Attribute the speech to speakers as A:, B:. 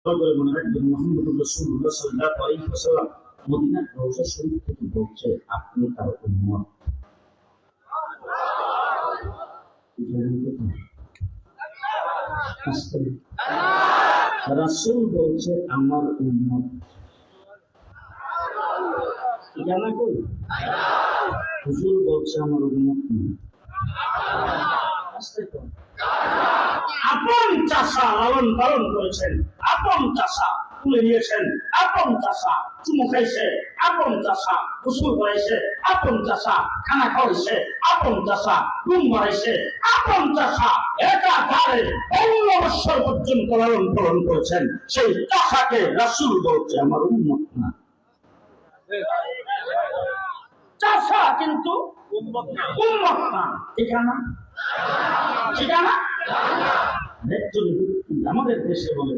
A: করে মনে রাখবেন মুহাম্মদুর রাসূলুল্লাহ সাল্লাল্লাহু আলাইহি ওয়াসাল্লাম মদিনার রওজা শরীফ থেকে বলছে আপনি তার উম্মত। রাসূল বলছে আমার উম্মত, জানা কই? হুজুর বলছে আমার উম্মত না। আপন চাষা লালন পালন করেছেন, আপন চাষা তুলে নিয়েছেন, আপন চাষা চুমু খাইছে, আপন চাষা গোসল করাইছে, আপন চাষা খানা খাওয়াইছে, আপন চাষা ঘুম বাড়াইছে, আপন চাষা একাধারে 15 বছর পর্যন্ত লালন পালন করেছেন। সেই চাষাকে রাসূল বলছে আমার উম্মত না। চাষা কিন্তু উম্মত না। ঠিকানা ঠিকানা আমাদের দেশে বলে